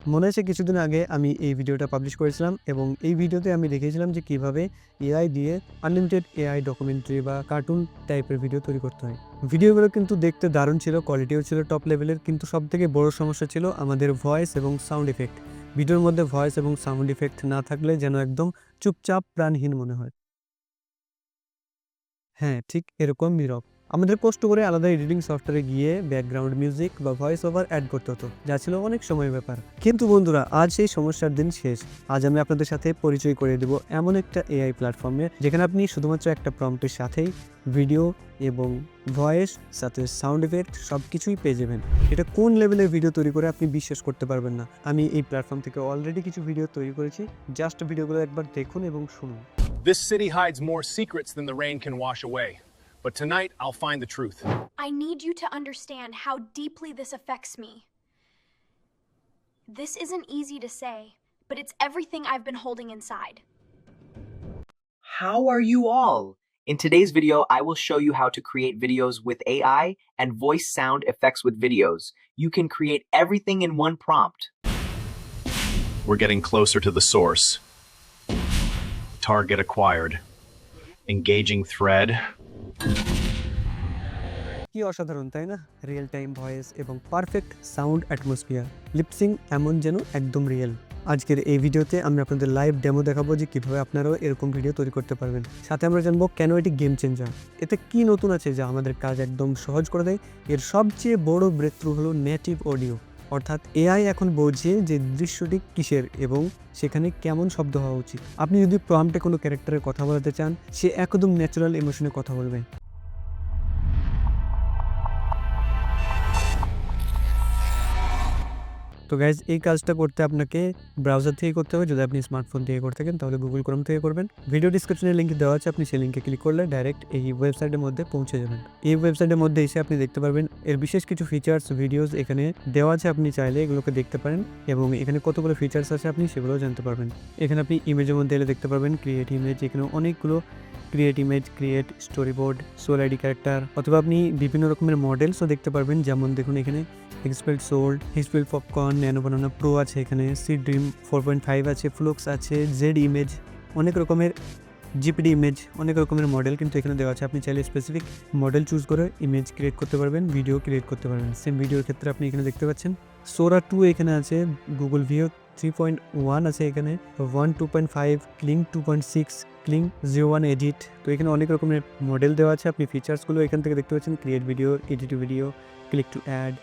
মনে আছে কিছুদিন আগে আমি এই ভিডিওটা পাবলিশ করেছিলাম এবং এই ভিডিওতে আমি দেখিয়েছিলাম যে কিভাবে এআই দিয়ে আনলিমিটেড এআই ডকুমেন্টারি বা কার্টুন টাইপের ভিডিও তৈরি করতে হয়। ভিডিওগুলো কিন্তু দেখতে দারুণ ছিল, কোয়ালিটিও ছিল টপ লেভেলের, কিন্তু সবথেকে বড় সমস্যা ছিল আমাদের ভয়েস এবং সাউন্ড ইফেক্ট। ভিডিওর মধ্যে ভয়েস এবং সাউন্ড ইফেক্ট না থাকলে যেন একদম চুপচাপ প্রাণহীন মনে হয়। হ্যাঁ, ঠিক এরকম নীরব। আমাদের কষ্ট করে আলাদা এডিটিং সফটওয়্যারে গিয়ে ব্যাকগ্রাউন্ড মিউজিক বা ভয়েস ওভার অ্যাড করতে হতো, যা ছিল অনেক সময়ের ব্যাপার। কিন্তু বন্ধুরা, আজ সেই সমস্যার দিন শেষ। আজ আমি আপনাদের সাথে পরিচয় করিয়ে দেব এমন একটা এআই প্ল্যাটফর্মে, যেখানে আপনি শুধুমাত্র একটা প্রম্পটের সাথেই ভিডিও এবং ভয়েস, সাথে সাউন্ড ইফেক্ট সব কিছুই পেয়ে যাবেন। এটা কোন লেভেলের ভিডিও তৈরি করে আপনি বিশ্বাস করতে পারবেন না। আমি এই প্ল্যাটফর্ম থেকে অলরেডি কিছু ভিডিও তৈরি করেছি, জাস্ট ভিডিওগুলো একবার দেখুন এবং শুনুন। This city hides more secrets than the rain can wash away. But tonight, I'll find the truth. I need you to understand how deeply this affects me. This isn't easy to say, but it's everything I've been holding inside. How are you all? In today's video, I will show you how to create videos with AI and voice sound effects with videos. You can create everything in one prompt. We're getting closer to the source. Target acquired. Engaging thread. কি অসাধারণ, তাই না? Real time voice এবং perfect sound atmosphere, lip sync এমন যেন একদম real. আজকের এই ভিডিওতে আমি আপনাদের লাইভ ডেমো দেখাবো যে কিভাবে আপনারাও এরকম ভিডিও তৈরি করতে পারবেন। সাথে আমরা জানবো কেন এটি গেম চেঞ্জার। এতে কি নতুন আছে যা আমাদের কাজ একদম সহজ করে দেয়। এর সবচেয়ে বড় ব্রেকথ্রু হলো নেটিভ অডিও, অর্থাৎ এআই এখন বোঝে যে দৃশ্যটি কিসের এবং সেখানে কেমন শব্দ হওয়া উচিত। আপনি যদি প্রম্পটে কোনো ক্যারেক্টারের কথা বলাতে চান, সে একদম ন্যাচারাল ইমোশনে কথা বলবে। তো গাইজ, এই কাজটা করতে আপনাকে ব্রাউজার থেকে করতে হবে। যদি আপনি স্মার্টফোন থেকে করে থাকেন তাহলে গুগল ক্রোম থেকে করবেন। ভিডিও ডিসক্রিপশনে লিঙ্ক দেওয়া আছে, আপনি সেই লিঙ্কে ক্লিক করলে ডাইরেক্ট এই ওয়েবসাইটের মধ্যে পৌঁছে যাবেন। এই ওয়েবসাইটের মধ্যে এসে আপনি দেখতে পারবেন এর বিশেষ কিছু ফিচার্স, ভিডিওস এখানে দেওয়া আছে, আপনি চাইলে এগুলোকে দেখতে পারেন এবং এখানে কতগুলো ফিচার্স আছে আপনি সেগুলোও জানতে পারবেন। এখানে আপনি ইমেজের মধ্যে এলে দেখতে পারবেন ক্রিয়েট ইমেজ, এখানে অনেকগুলো create image, create storyboard, soul ID character, অথবা আপনি বিভিন্ন রকমের মডেলসও দেখতে পারবেন। যেমন দেখুন এখানে এক্সপেল্ড sold, হিসপেল popcorn, nano Banana pro আছে, এখানে সি ড্রিম 4.5 আছে, ফ্লুক্স আছে, জেড ইমেজ, অনেক রকমের জিপিডি ইমেজ, অনেক রকমের মডেল কিন্তু এখানে দেওয়া আছে। আপনি চাইলে স্পেসিফিক মডেল চুজ করে ইমেজ ক্রিয়েট করতে পারবেন, ভিডিও ক্রিয়েট করতে পারবেন। সেম ভিডিওর ক্ষেত্রে আপনি এখানে দেখতে পাচ্ছেন সোরা 2 এখানে আছে, গুগল ভিও 3.1 আছে, এখানে 1 2.5, ক্লিং 2.6, ক্লিং 01 এডিট। তো এখানে অনেক রকমের মডেল দেওয়া আছে। আপনি ফিচার্সগুলো এখান থেকে দেখতে পাচ্ছেন, create video, edit video, click to add,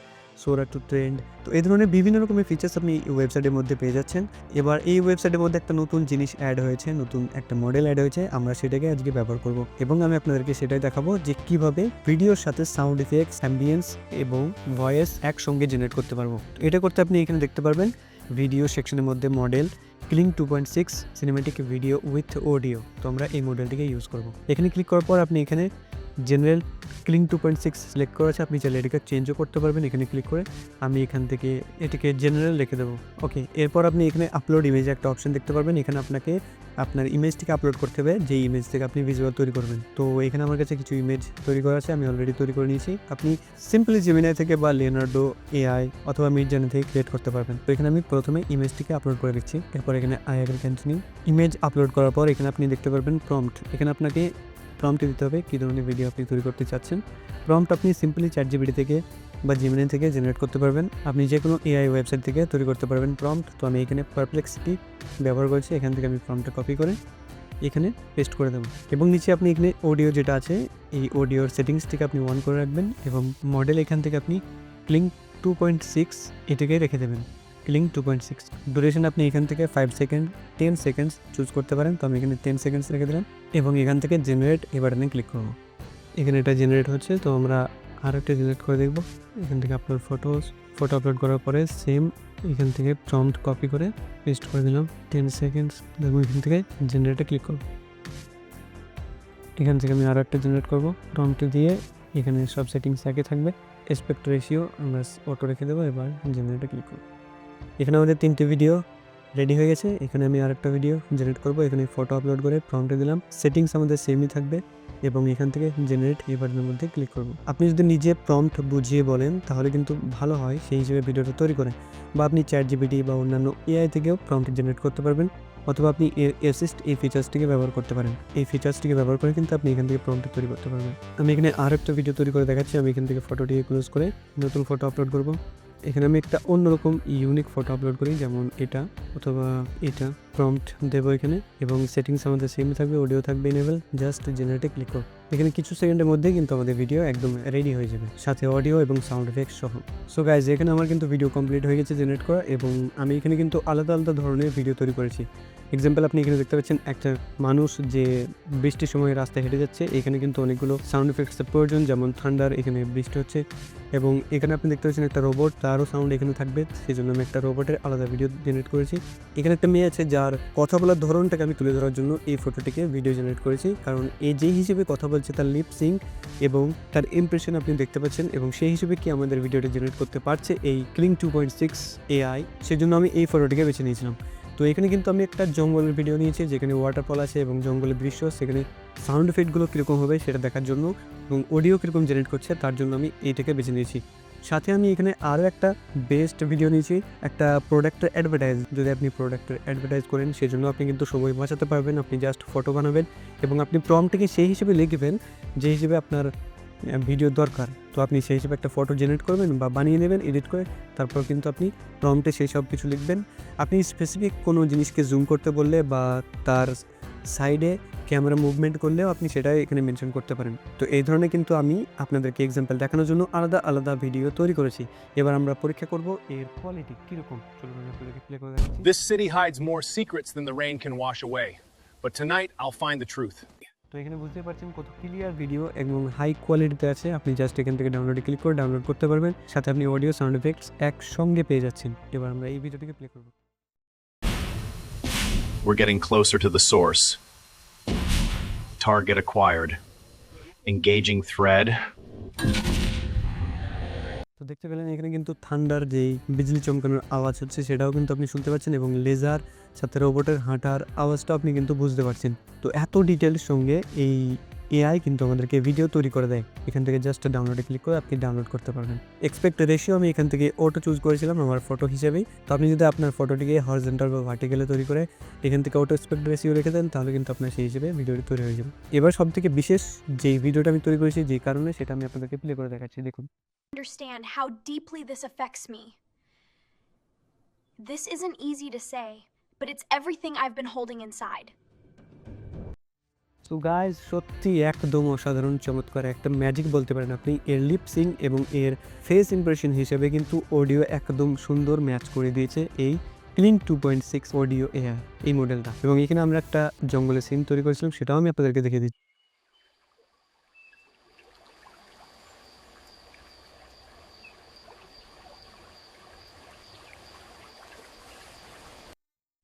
Sora two trend. তো এই ধরনের বিভিন্ন রকমের ফিচার্স আপনি এই ওয়েবসাইটের মধ্যে পেয়ে যাচ্ছেন। এবার এই ওয়েবসাইটের মধ্যে একটা নতুন জিনিস অ্যাড হয়েছে, নতুন একটা মডেল অ্যাড হয়েছে, আমরা সেটাকে আজকে ব্যবহার করব এবং আমি আপনাদেরকে সেটাই দেখাবো যে কিভাবে ভিডিওর সাথে সাউন্ড ইফেক্টস, অ্যাম্বিয়েন্স এবং ভয়েস একসঙ্গে জেনারেট করতে পারবো। এটা করতে আপনি এখানে দেখতে পারবেন ভিডিও সেকশনের মধ্যে model Kling 2.6 cinematic video with audio. তো আমরা এই মডেলটিকে ইউজ করব। এখানে ক্লিক করার পর আপনি এখানে জেনারেল ক্লিং 2.6 সিলেক্ট করা আছে, আপনি চাইলে এটাকে চেঞ্জও করতে পারবেন। এখানে ক্লিক করে আমি এখান থেকে এটিকে জেনারেল রেখে দেবো। ওকে, এরপর আপনি এখানে আপলোড ইমেজ একটা অপশন দেখতে পারবেন। এখানে আপনাকে আপনার ইমেজটিকে আপলোড করতে হবে, যেই ইমেজ থেকে আপনি ভিজুয়াল তৈরি করবেন। তো এখানে আমার কাছে কিছু ইমেজ তৈরি করা আছে, আমি অলরেডি তৈরি করে নিয়েছি। আপনি সিম্পলি জেমিনাই থেকে বা লিওনার্ডো এআই অথবা মিডজার্নি থেকে ক্রিয়েট করতে পারবেন। তো এখানে আমি প্রথমে ইমেজটিকে আপলোড করে দিচ্ছি। এরপর এখানে I agree continue. Image upload করার পর এখানে আপনি দেখতে পারবেন প্রম্পট। এখানে আপনাকে প্রম্পটে দিতে হবে কী ধরনের ভিডিও আপনি তৈরি করতে চাচ্ছেন। প্রম্পট আপনি সিম্পলি চ্যাটজিপিটি থেকে বা জিমিনি থেকে জেনারেট করতে পারবেন। আপনি যে কোনো এআই ওয়েবসাইট থেকে তৈরি করতে পারবেন প্রম্পট। তো আমি এখানে পারপ্লেক্সিটি ব্যবহার করেছি, এখান থেকে আমি প্রম্পটটা কপি করে এখানে পেস্ট করে দেবো এবং নিচে আপনি এখানে অডিও যেটা আছে এই অডিওর সেটিংসটিকে আপনি অন করে রাখবেন এবং মডেল এখান থেকে আপনি ক্লিং 2.6 এটাকে রেখে দেবেন। ক্লিং 2.6 ডিউরেশন আপনি এখান থেকে 5 সেকেন্ড 10 সেকেন্ডস চুজ করতে পারেন। তো আমি এখানে 10 সেকেন্ডস রেখে দিলাম এবং এখান থেকে জেনারেট এই বাটনে ক্লিক করবো। এখানে এটা জেনারেট হচ্ছে, তো আমরা আরও একটা জেনারেট করে দেখব। এখান থেকে আপলোড ফটো আপলোড করার পরে সেম এখান থেকে প্রম্পট কপি করে পেস্ট করে দিলাম। 10 সেকেন্ডস দেখুন, এখান থেকে জেনারেটে ক্লিক করব। এখান থেকে আমি আরও একটা জেনারেট করব। প্রম্পটে দিয়ে এখানে সব সেটিংস একই থাকবে, অ্যাসপেক্ট রেশিও আমরা অটো রেখে দেবো। এবার জেনারেটে ক্লিক করব। এখানে আমাদের 3টে ভিডিও রেডি হয়ে গেছে। এখানে আমি আরেকটা ভিডিও জেনারেট করব। এখানে ফটো আপলোড করে প্রম্পটে দিলাম, সেটিংস আমাদের সেমই থাকবে এবং এখান থেকে জেনারেট এই বাটনের মধ্যে ক্লিক করব। আপনি যদি নিজে প্রম্পট বুঝিয়ে বলেন তাহলে কিন্তু ভালো হয়, সেই হিসেবে ভিডিওটা তৈরি করেন। বা আপনি ChatGPT বা অন্যান্য AI থেকেও প্রম্পট জেনারেট করতে পারবেন, অথবা আপনি অ্যাসিস্ট এই ফিচার্সটিকে ব্যবহার করতে পারেন। এই ফিচার্সটিকে ব্যবহার করে কিন্তু আপনি এখান থেকে প্রম্পট তৈরি করতে পারবেন। আমি এখানে আরেকটা ভিডিও তৈরি করে দেখাচ্ছি। আমি এখান থেকে ফটোটিকে ক্লোজ করে নতুন ফটো আপলোড করব। এখানে আমি একটা অন্যরকম ইউনিক ফটো আপলোড করি, যেমন এটা অথবা এটা। প্রম্পট দেবো এখানে এবং সেটিংস আমাদের সেম থাকবে, অডিও থাকবে ইনেবল। জাস্ট জেনারেটে ক্লিক করব। এখানে কিছু সেকেন্ডের মধ্যেই কিন্তু আমাদের ভিডিও একদম রেডি হয়ে যাবে, সাথে অডিও এবং সাউন্ড এফেক্ট সহ। সো গাইজ, এখানে আমার কিন্তু ভিডিও কমপ্লিট হয়ে গেছে জেনারেট করা, এবং আমি এখানে কিন্তু আলাদা আলাদা ধরনের ভিডিও তৈরি করেছি। এক্সাম্পল আপনি এখানে দেখতে পাচ্ছেন একটা মানুষ যে বৃষ্টির সময় রাস্তায় হেঁটে যাচ্ছে। এখানে কিন্তু অনেকগুলো সাউন্ড এফেক্টসের প্রয়োজন, যেমন থান্ডার, এখানে বৃষ্টি হচ্ছে। এবং এখানে আপনি দেখতে পাচ্ছেন একটা রোবট, তারও সাউন্ড এখানে থাকবে, সেই জন্য আমি একটা রোবটের আলাদা ভিডিও জেনারেট করেছি। এখানে একটা মেয়ে আছে যার কথা বলার ধরনটাকে আমি তুলে ধরার জন্য এই ফটোটিকে ভিডিও জেনারেট করেছি, কারণ এই যে হিসেবে কথা বলছে তার লিপ সিং এবং তার ইমপ্রেশন আপনি দেখতে পাচ্ছেন, এবং সেই হিসেবে কি আমাদের ভিডিওটা জেনারেট করতে পারছে এই Kling 2.6 AI, সেজন্য আমি এই ফটোটিকে বেছে নিয়েছিলাম। তো এখানে কিন্তু আমি একটা জঙ্গলের ভিডিও নিয়েছি, যেখানে ওয়াটারফল আছে এবং জঙ্গলের দৃশ্য, সেখানে সাউন্ড এফেক্টগুলো কীরকম হবে সেটা দেখার জন্য, এবং অডিও কীরকম জেনারেট করছে তার জন্য আমি এইটাকে বেছে নিয়েছি। সাথে আমি এখানে আরও একটা বেস্ট ভিডিও নিয়েছি, একটা প্রোডাক্টের অ্যাডভার্টাইজ। যদি আপনি প্রোডাক্টের অ্যাডভার্টাইজ করেন, সেজন্য আপনি কিন্তু সময় বাঁচাতে পারবেন। আপনি জাস্ট ফটো বানাবেন এবং আপনি প্রম্পটটিকে সেই হিসেবে লিখবেন যে হিসেবে আপনার ভিডিও দরকার। তো আপনি সেই হিসেবে একটা ফটো জেনারেট করবেন বা বানিয়ে নেবেন এডিট করে, তারপর কিন্তু আপনি প্রম্পটে সেই সব কিছু লিখবেন। আপনি স্পেসিফিক কোনো জিনিসকে জুম করতে বললে বা তার সাইডে ক্যামেরা মুভমেন্ট করলেও আপনি সেটাই এখানে মেনশন করতে পারেন। তো এই ধরনের কিন্তু আমি আপনাদেরকে এক্সাম্পল দেখানোর জন্য আলাদা আলাদা ভিডিও তৈরি করেছি। এবার আমরা পরীক্ষা করব এর কোয়ালিটি কীরকম। চলুন আমি আপনাদেরকে প্লে করে দেখাচ্ছি। This city hides more secrets than the rain can wash away. But tonight, I'll find the truth. তো এখানে বুঝতে পারছেন কত ক্লিয়ার ভিডিও এবং হাই কোয়ালিটিতে আছে। আপনি জাস্ট এখান থেকে ডাউনলোডে ক্লিক করে ডাউনলোড করতে পারবেন, সাথে আপনি অডিও সাউন্ড এফেক্টস একসঙ্গে পেয়ে যাচ্ছেন। এবার আমরা এই ভিডিওটিকে প্লে করব। We're getting closer to the source. Target acquired. Engaging thread. তো দেখতে পেলেন এখানে কিন্তু থান্ডার যেই বিজলি চমকানোর আওয়াজ হচ্ছে সেটাও কিন্তু আপনি শুনতে পাচ্ছেন, এবং লেজার সাথে রোবটের হাঁটার আওয়াজটাও আপনি কিন্তু বুঝতে পারছেন। তো এত ডিটেলস সঙ্গে এই AI কিন্তু আমাদেরকে ভিডিও তৈরি করে দেয়। এখান থেকে জাস্ট ডাউনলোডে ক্লিক করে আপনি ডাউনলোড করতে পারবেন। এক্সপেক্ট রেশিও আমি এখান থেকে অটো চুজ করেছিলাম আমার ফটো হিসেবেই। তো আপনি যদি আপনার ফটোটিকে হরিজন্টাল বা ভার্টিক্যালে তৈরি করে এখান থেকে অটো এক্সপেক্ট রেশিও রেখে দেন, তাহলে কিন্তু আপনার সেই হিসেবে ভিডিওটি তৈরি হয়ে যাবে। এবার সবথেকে বিশেষ যেই ভিডিওটা আমি তৈরি করেছি, যে কারণে, সেটা আমি আপনাদেরকে প্লে করে দেখাচ্ছি, দেখুন। Understand how deeply this affects me. This isn't easy to say, but it's everything I've been holding inside. So guys, সত্যি একদম অসাধারণ, চমৎকার একটা ম্যাজিক বলতে পারেন আপনি। এর লিপ সিং এবং এর ফেস ইমপ্রেশন হিসেবে কিন্তু অডিও একদম সুন্দর ম্যাচ করে দিয়েছে এই Kling 2.6 অডিও AI এই মডেলটা। এবং এখানে আমরা একটা জঙ্গলের সিন তৈরি করেছিলাম, সেটাও আমি আপনাদেরকে দেখিয়ে দিচ্ছি।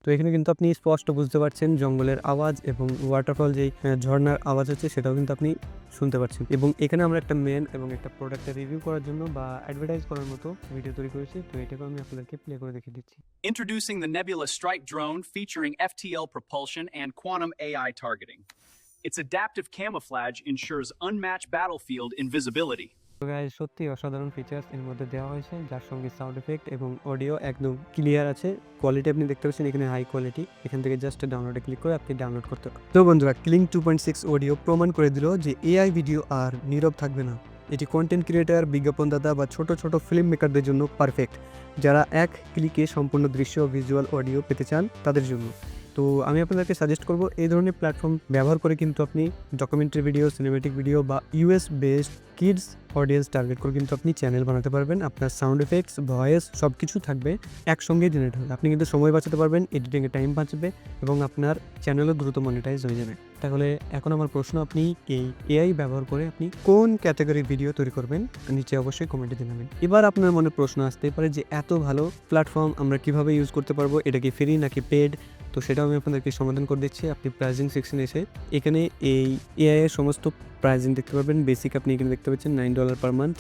তো এখানে কিন্তু আপনি স্পষ্ট বুঝতে পারছেন জঙ্গলের আওয়াজ এবং ওয়াটারফল যেই ঝর্ণার আওয়াজ হচ্ছে সেটাও কিন্তু আপনি শুনতে পাচ্ছেন। এবং এখানে আমরা একটা মেন এবং একটা প্রোডাক্টের রিভিউ করার জন্য বা অ্যাডভার্টাইজ করার মতো ভিডিও তৈরি করেছি। তো এটাকে আমি আপনাদেরকে প্লে করে দেখিয়ে দিচ্ছি। Introducing the Nebula Strike drone featuring FTL propulsion and quantum AI targeting. Its adaptive camouflage ensures unmatched battlefield invisibility. তো গাইস, সত্যি অসাধারণ ফিচার্স এর মধ্যে দেওয়া হয়েছে, যার সঙ্গে সাউন্ড এফেক্ট এবং অডিও একদম ক্লিয়ার আছে। কোয়ালিটি আপনি দেখতে পাচ্ছেন এখানে হাই কোয়ালিটি। এখান থেকে জাস্ট ডাউনলোডে ক্লিক করে আপনি ডাউনলোড করতে পারেন। তো বন্ধুরা, Kling 2.6 অডিও প্রমাণ করে দিল যে AI ভিডিও আর নীরব থাকবে না। এটি কন্টেন্ট ক্রিয়েটার, বিজ্ঞাপনদাতা বা ছোট ছোট ফিল্ম মেকারদের জন্য পারফেক্ট, যারা এক ক্লিকে সম্পূর্ণ দৃশ্য, ভিজুয়াল, অডিও পেতে চান তাদের জন্য। তো আমি আপনাদেরকে সাজেস্ট করব এই ধরনের প্ল্যাটফর্ম ব্যবহার করে কিন্তু আপনি ডকুমেন্টারি ভিডিও, সিনেমেটিক ভিডিও বা US based kids audience target করে কিন্তু আপনি চ্যানেল বানাতে পারবেন। আপনার সাউন্ড এফেক্টস, ভয়েস সব কিছু থাকবে একসঙ্গে জেনারেট হবে। আপনি কিন্তু সময় বাঁচাতে পারবেন, এডিটিংয়ে টাইম বাঁচবে এবং আপনার চ্যানেলও দ্রুত মনিটাইজ হয়ে যাবে। তাহলে এখন আমার প্রশ্ন, আপনি এই AI ব্যবহার করে আপনি কোন ক্যাটাগরির ভিডিও তৈরি করবেন? নিচে অবশ্যই কমেন্টে জানাবেন। এবার আপনার মনে প্রশ্ন আসতেই পারে যে এত ভালো প্ল্যাটফর্ম আমরা কিভাবে ইউজ করতে পারবো, এটা কি ফ্রি নাকি পেড? তো সেটাও আমি আপনাদেরকে সমাধান করে দিচ্ছি। আপনি প্রাইজিং সেকশনে এসে এখানে এই AI এর সমস্ত প্রাইজিং দেখতে পারবেন। বেসিক আপনি এখানে দেখতে পাচ্ছেন $9 পার মান্থ,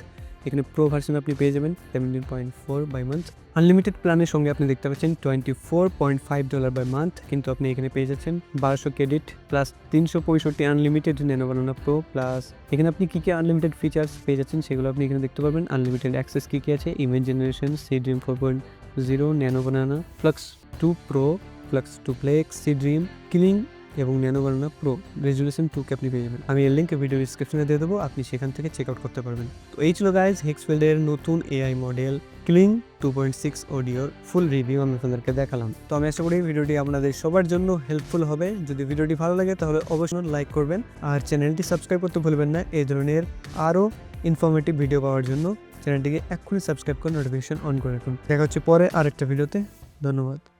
এখানে প্রো ভার্সন আপনি পেয়ে যাবেন 17.4 বাই মান্থ। আনলিমিটেড প্ল্যানের সঙ্গে আপনি দেখতে পাচ্ছেন $24.5 বাই মান্থ, কিন্তু আপনি এখানে পেয়ে যাচ্ছেন 1200 credit plus 365 unlimited nano Banana pro plus এখানে আপনি কী কী আনলিমিটেড ফিচার্স পেয়ে যাচ্ছেন সেগুলো আপনি এখানে দেখতে পারবেন। আনলিমিটেড অ্যাক্সেস কী কী আছে, image generation, Seedream 4.0, Nano Banana, Flux 2 pro, Flux 2 Flex, Seedream, Kling এবং ন্যানো বানানা প্রো রেজুলেশন 2কে আপনি পেয়ে যাবেন। আমি এর লিঙ্ক ভিডিও ডিসক্রিপশনে দিয়ে দেবো, আপনি সেখান থেকে চেক আউট করতে পারবেন। তো এই ছিল গাইজ হেক্সফিল্ডের নতুন এআই মডেল ক্লিং 2.6 অডিওর ফুল রিভিউ আমি আপনাদেরকে দেখালাম। তো আমি আশা করি ভিডিওটি আপনাদের সবার জন্য হেল্পফুল হবে। যদি ভিডিওটি ভালো লাগে তাহলে অবশ্যই লাইক করবেন আর চ্যানেলটি সাবস্ক্রাইব করতে ভুলবেন না। এই ধরনের আরও ইনফরমেটিভ ভিডিও পাওয়ার জন্য চ্যানেলটিকে এক্ষুনি সাবস্ক্রাইব করে নোটিফিকেশন অন করে রাখুন। দেখা হচ্ছে পরে আরেকটা ভিডিওতে। ধন্যবাদ।